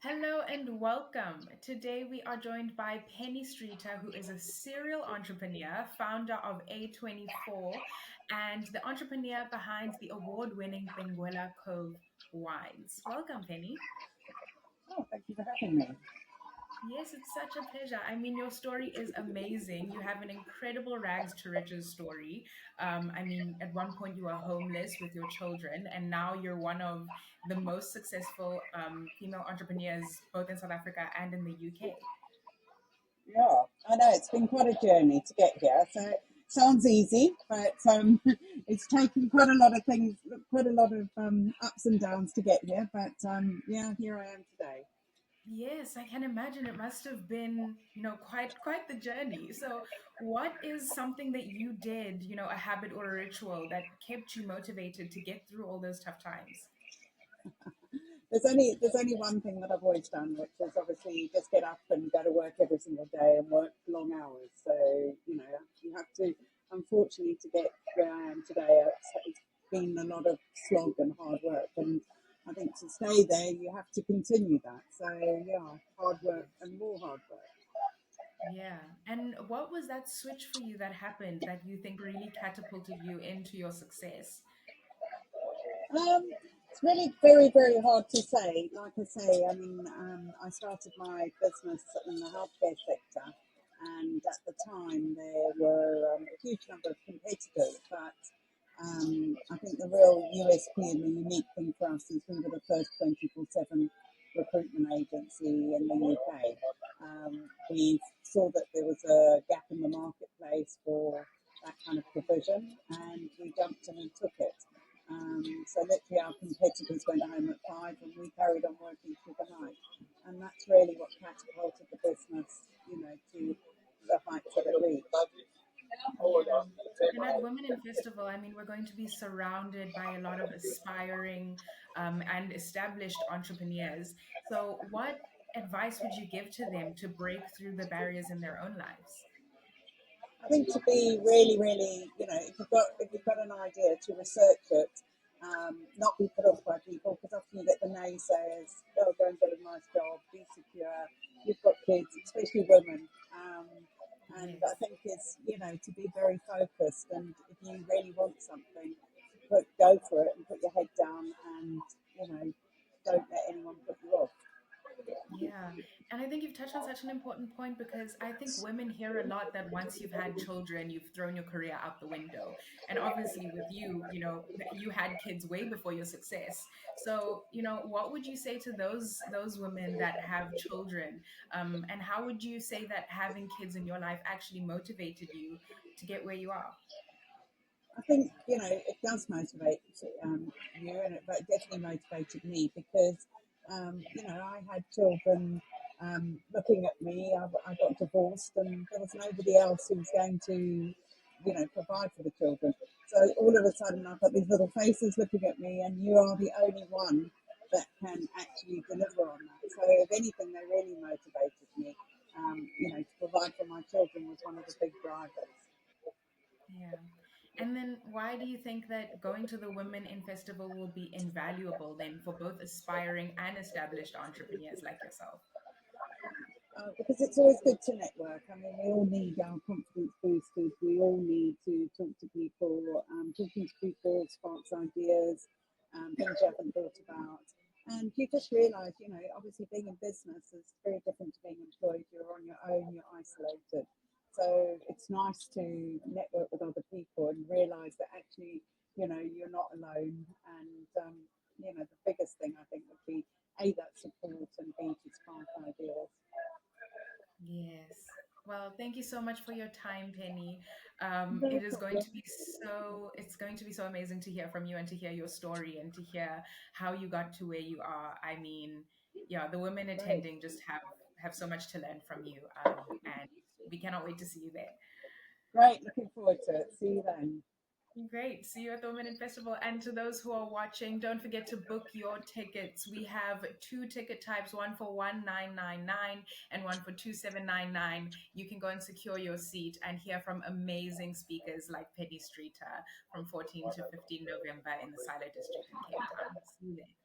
Hello and welcome. Today we are joined by Penny Streeter, who is a serial entrepreneur, founder of A24, and the entrepreneur behind the award-winning Benguela Cove wines. Welcome, Penny. Oh, thank you for having me. Yes, it's such a pleasure. I mean, your story is amazing. You have an incredible rags to riches story. At one point you were homeless with your children, and now you're one of the most successful female entrepreneurs, both in South Africa and in the UK. Yeah, I know it's been quite a journey to get here. So it sounds easy, but it's taken quite a lot of things, quite a lot of ups and downs to get here. But yeah, here I am today. Yes, I can imagine it must have been, quite the journey. So, what is something that you did, a habit or a ritual that kept you motivated to get through all those tough times? There's only one thing that I've always done, which is obviously just get up and go to work every single day and work long hours. So you have to, unfortunately, to get where I am today. It's been a lot of slog and hard work, and I think to stay there, you have to continue that. So yeah, hard work and more hard work. Yeah. And what was that switch for you that happened that you think really catapulted you into your success? It's really very, very hard to say. Like I say, I started my business in the healthcare sector, and at the time there were a huge number of competitors. But I think the real USP and the unique thing for us is we were the first 24/7 recruitment agency in the UK. We saw that there was a gap in the marketplace for that kind of provision, and we jumped in and took it. So literally our competitors went home at 5 and we carried on working through the night. And that's really what catapulted the business, to the heights that it reached. Yeah. And at WomenIN Festival, we're going to be surrounded by a lot of aspiring and established entrepreneurs. So, what advice would you give to them to break through the barriers in their own lives? I think to be really, really, if you've got an idea, to research it, not be put off by people, because often you get the naysayers. Oh, go and get a nice job, be secure. You've got kids, especially women, and I Yes. think it's to be very focused. And if you really want something, go for it and put your head down, and don't let anyone put you off. Yeah. And I think you've touched on such an important point because I think women hear a lot that once you've had children, you've thrown your career out the window. And obviously with you, you had kids way before your success. So, what would you say to those women that have children? And how would you say that having kids in your life actually motivated you to get where you are? I think it does motivate you, and it definitely motivated me because I had children looking at me. I got divorced, and there was nobody else who was going to provide for the children. So all of a sudden, I've got these little faces looking at me, and you are the only one that can actually deliver on that. So if anything, they really motivated me. To provide for my children was one of the big drivers. Yeah. And then why do you think that going to the Women in Festival will be invaluable then for both aspiring and established entrepreneurs like yourself? Because it's always good to network. I mean, we all need our confidence boosted. We all need to talk to people. Talking to people sparks ideas, things you haven't thought about. And you just realise, obviously being in business is very different to being employed. You're on your own, you're isolated. So it's nice to network with other people and realise that actually, you're not alone. And, the biggest thing I think would be A, that support, and B, to spark ideas. Yes. Well, thank you so much for your time, Penny. No It is going problem. to be it's going to be so amazing to hear from you and to hear your story and to hear how you got to where you are. Yeah, the women Great. attending just have so much to learn from you, and we cannot wait to see you there. Great. Looking forward to it. See you then. Great. See you at the WomenIN Festival. And to those who are watching, don't forget to book your tickets. We have two ticket types, one for 1999 and one for 2799. You can go and secure your seat and hear from amazing speakers like Penny Streeter from 14 to 15 November in the Silo District in Cape Town. See you there.